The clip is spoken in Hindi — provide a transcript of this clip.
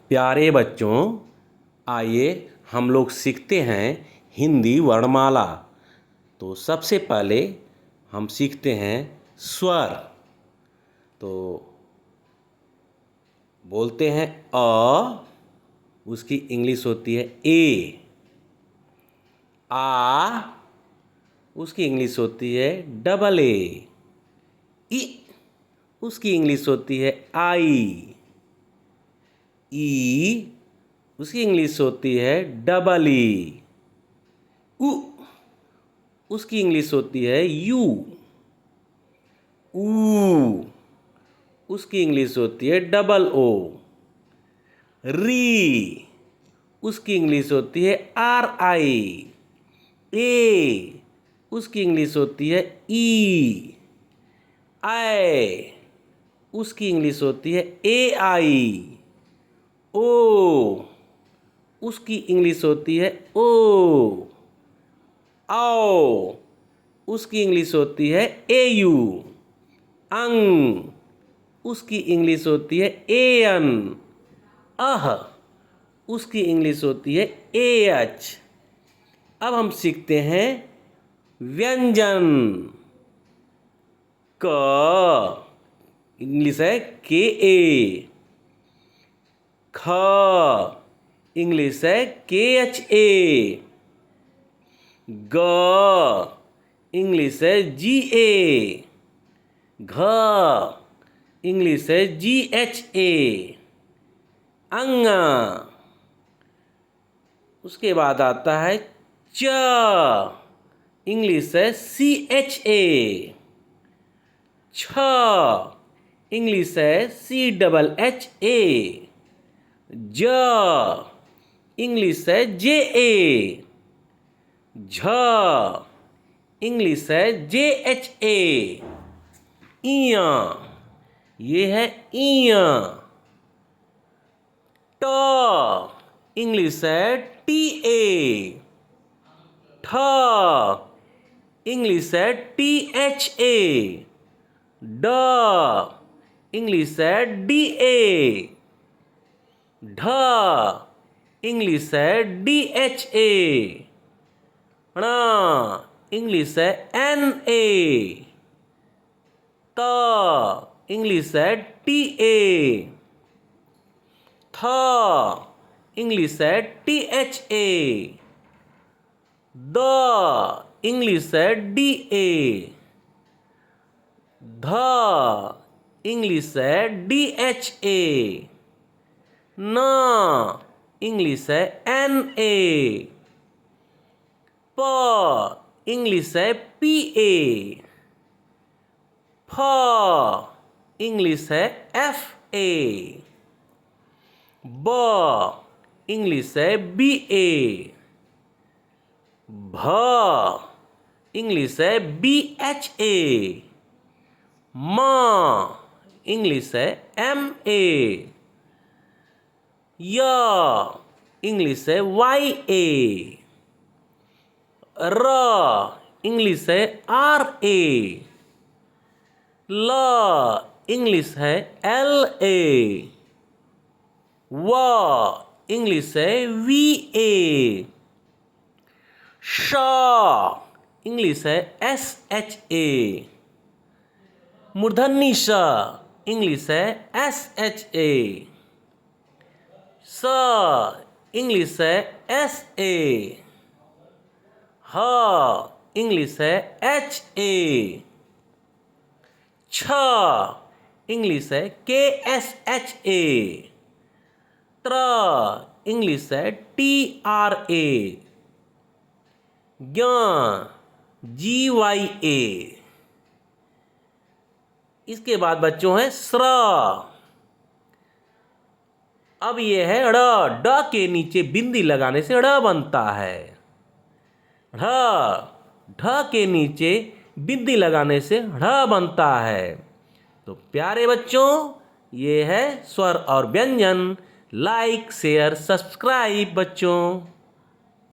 प्यारे बच्चों, आइए हम लोग सीखते हैं हिंदी वर्णमाला। तो सबसे पहले हम सीखते हैं स्वर। तो बोलते हैं अ, उसकी इंग्लिश होती है ए। आ, उसकी इंग्लिश होती है डबल ए। ई, उसकी इंग्लिश होती है आई। ई, उसकी इंग्लिश होती है डबल ई। उ, उसकी इंग्लिश होती है यू। ऊ, उसकी इंग्लिश होती है डबल ओ। री, उसकी इंग्लिश होती है आर आई। ए, उसकी इंग्लिश होती है ई। आई, उसकी इंग्लिश होती है ए आई। ओ, उसकी इंग्लिश होती है ओ। आओ, उसकी इंग्लिश होती है ए यू। अंग, उसकी इंग्लिश होती है ए एन। अह, उसकी इंग्लिश होती है ए एच। अब हम सीखते हैं व्यंजन। क, इंग्लिश है के ए। ख, इंग्लिश है के एच ए। ग, इंग्लिश है जी ए। घ, इंग्लिश है जी एच ए। अंग, उसके बाद आता है च, इंग्लिश है सी एच ए। छ, इंग्लिश है सी डबल एच ए। ज, इंग्लिश है जे ए। झ, इंग्लिश है जे एच ए। इया, ये है इया। ट, इंग्लिश है टी ए। ठ, इंग्लिश है टी एच ए। ड, इंग्लिश है डी ए। ढ, इंग्लिश है डी एच ए। ण, इंग्लिश है एन ए। त, इंग्लिश है टी ए। थ, इंग्लिश है T H A. The, English है डी ए। ध, इंग्लिश है डी एच ए। न, इंग्लिश है एन ए। प, इंग्लिश है पी ए। फ, इंग्लिश है एफ ए। ब, इंग्लिश है बी ए। भ, इंग्लिश है बी एच ए। म, इंग्लिश है एम ए। य, इंग्लिश है वाई ए। र, इंग्लिश है आर ए। ल, इंग्लिश है एल ए। व, इंग्लिश है वी ए। श, इंग्लिश है एस एच ए। मूर्धन्य श, इंग्लिश है एस एच ए। स, इंग्लिश है एस ए। ह, इंग्लिश है एच ए। छ, इंग्लिश है के एस एच ए। त्र, इंग्लिश है टी आर ए। ज्ञ, जी वाई ए। इसके बाद बच्चों है स्र। अब ये है ड़। ड के नीचे बिंदी लगाने से ड़ बनता है। ढ, ढ के नीचे बिंदी लगाने से ढ़ बनता है। तो प्यारे बच्चों, ये है स्वर और व्यंजन। लाइक शेयर सब्सक्राइब बच्चों।